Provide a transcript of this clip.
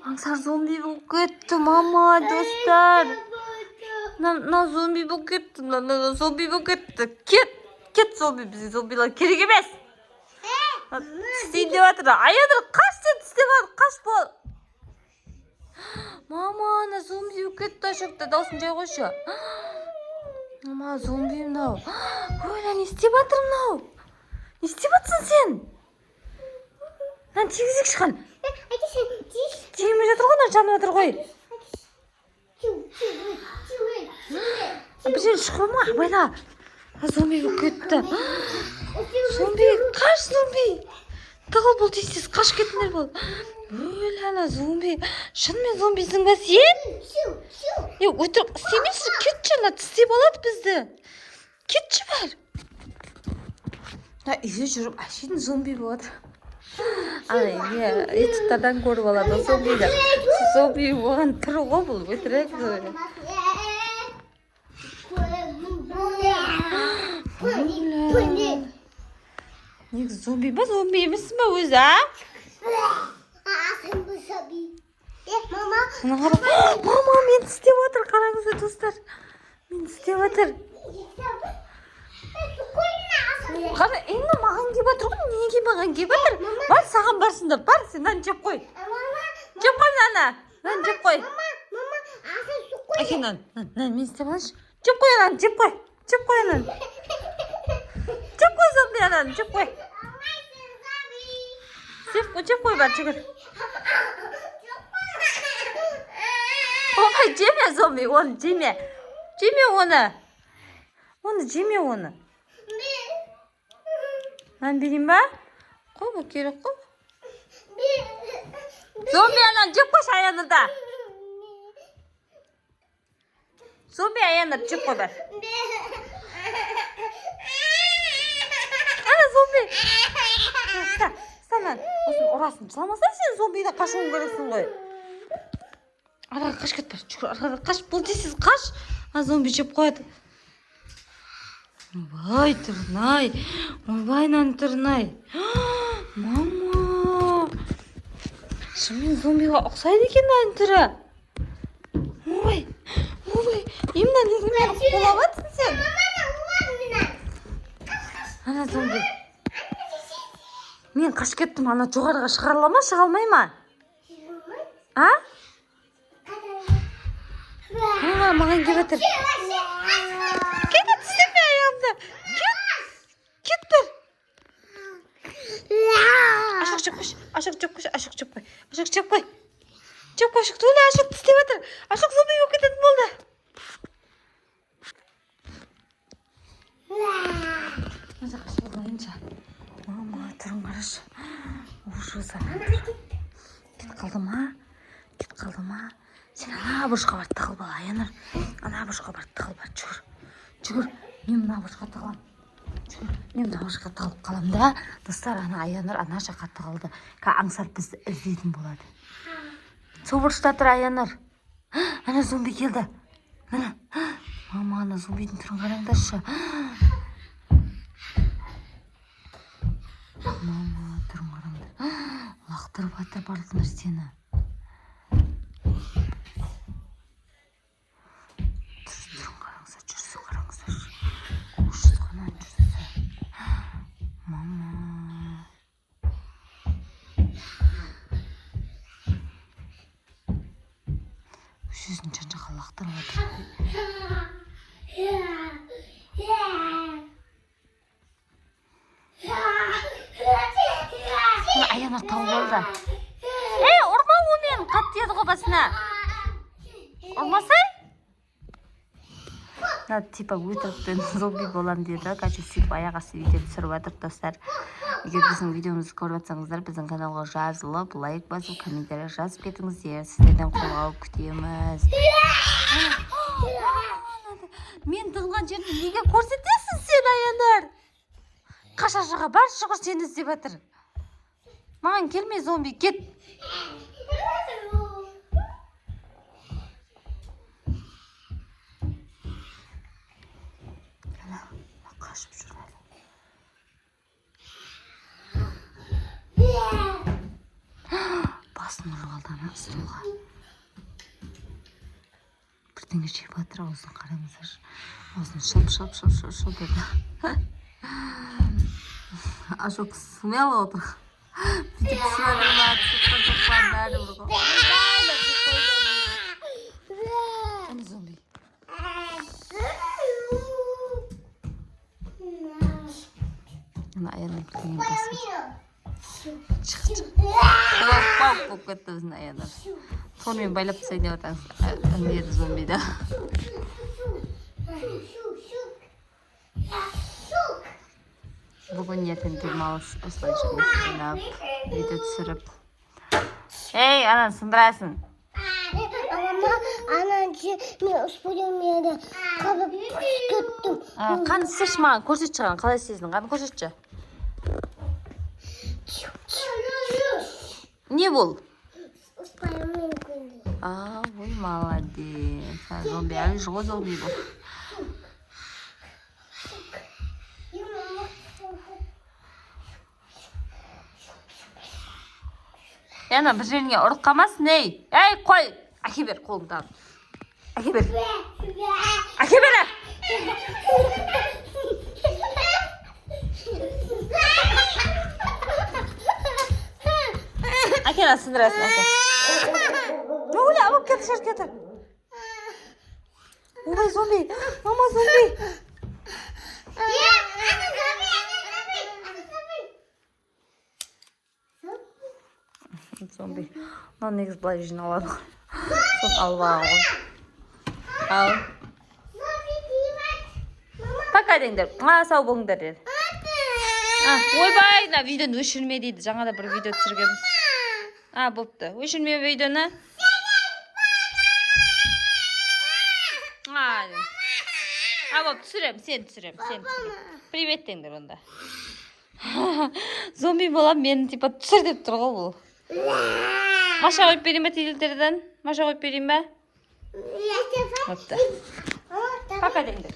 Аңсар зомби болып кетті, мама, достар. Мына зомби болып кетті, мына зомби болып кетті. Кет зомби, бізге зомбилар керек емес. Тістейін деп жатыр. Аяныр, қаш деп тістеп жатыр, қаш бол. Мама, ана зомби болып кетті, ашықта, даусын жай қойшы. Мама, зомби мынау. Ой, не істеп жатыр мынау? Не істеп жатсың сен? Тигізек шыққан. Тигімей жатыр ғой, жанып жатыр ғой. Бір жерін шыққан ма? Абайла. Зомби болып кетті. Зомби, қаш зомби. Тығыл бұл тез қаш кетіңдер бол. Ой, ана зомби. Шынымен зомбисің ба сен? Өтірік істемейсің, кетші, ана тістеп алады бізді. Кетші бар. Үйде жүріп, әшейін зомби болады. Ютубтардан көріп алады зомбиді. Зомби болған түрі ғой бұл, өтірік. Негізі зомби ба, зомби емессің ба өзі, а? Мама, мен тістеп отыр, қараңыздар достар. Мен тістеп отыр. Қара, енді маған кеп отыр ғой, неге маған кеп отыр? Бар, саған барсында, бар, сен нан жеп қой. Жеп қой наны, нан жеп қой. Әке нан, мен істеп алайыншы. Жеп қой ананы, жеп қой. Жеп қой ананы. Жеп қой зомби ананы, жеп қой. Жеп қой бар, жүгір. Ой, жеме зомби, оны жеме. Жеме оны. Оны жеме оны. Нан берейін ба? Қой, бұл керек қой. Зомби ананы жеп қойшы Аянырда. Зомби Аяныр жеп қой бар. Ана зомби. Станан, осын ұрасын. Салмасай сен зомбиді қашуын көресің ғой. Араға қаш кет бар. Араға қаш. Бұл дейсіз қаш. Зомби жеп қояды. Ойбай, тұрнай. Ойбайнан тұрнай. Мама. Шымен зомбиға ұқсайды екен ән түрі. Ой. Именно негімен қолабатсың сен. Ана зомби. Мен қаш кеттім, ана жоғарыға шығарыла ма, шыға алмай ма? А? Маған кеп отыр. Кет, тістеме аяғымды. Кет бір. Ашық жеп қойшы, ашық жеп қойшы, ашық жеп қой. Ашық жеп қой. Жеп қой, ашық төлі, ашық тістеп отыр. Ашық зомби болып кететін болды. Маза қашып болайынша. Мама, тұрын қарашы. Ужас ана. Кет қалды ма? Сен ана бұрышқа бар, тығыл бала, Аяныр. Ана бұрышқа бар, тығыл бар, жүгір. Мен мына бұрышқа тығылам. Мен мына бұрышқа тығылып қалам да. Достар, ана Аяныр ана жаққа тығылды. Аңсар бізді іздейтін болады. Сол бұрышта тұр Аяныр. Ана зомби келді. Мама, ана зомбидің түрін қараңдаршы. Мама, тұрын қараңдар. Лақтырып атыр барлық нәрсені. Тұрын қараңыздар, жүрсін қараңыздар. Қошыз қанан жүрсін. Мама. Өзін жан-жаққа лақтырып атыр. Аяныр тауып алды. Ұрма омен, қатты еді ғой басына. Ұрмасай? Типа өтіріктен зомби болам деді. Қазір сөйтіп аяғасы видео түсіріп жатыр достар. Егер біздің видеомызды көріп жатсаңыздар, біздің каналға жазылып, лайк басып, комментарий жазып кетіңіздер. Сіздерден қолдау күтеміз. Мен тығылған жерді неге көрсетесің сен, Аяныр? Қашашыға бар, шығыр сені іздеп жатыр. Маған келме зомби, кет. Қашып жүр әлі. Басын ұрып алды Ана ысыруға. Бірдеңе жеп жатыр, аузын қараңыздар. Аузын шап еді. Ашок смело отыр. Бүйтіп сұрағылар, сұққан бәрі бұрға. Әне зомби. Ана аяның күтінген басы. Шық. Бау болып кетті біздің аядар. Сонымен байлап тасай деп атаңыз. Әнеді зомбиді. Бүгін ертең демалыс осылайша ойнап, видео түсіріп. Ей, ананы сындырасың. Мен ұспойымды қабып күттім. Қан сыршы маған көрсетші қан, қалай істейсің? Қан көрсетші. Не бол? Ұспойыммен күнді. Ой, молодец. Зомби әлі жоқ зомби бол. Яна бір жеріңе ұрып қалмасын, ей! Ей, қой! Әке бер қолыңды. Әке бер. Әке бер! Әкені сындырасың, әке. Оля, алып кеті, шаш кеті. Ой, зомби! Мама, зомби! Зомби. Мына негіз былай жиналады. Сон алып алған. Ал. Пока деңдер. Сау болыңдар деді. Ойбай, видеоны өшірме дейді. Жаңада бір видео түсіргенбіз. Бопты. Өшірме видеоны. Боп, түсірем, сен түсірем. Привет деңдер онда. Зомби болам, мені типа түсір деп тұр ғой бұл. Маша қойып берейін бе телдерден? Маша қойып берейін бе? Бопты. Пока деңдер.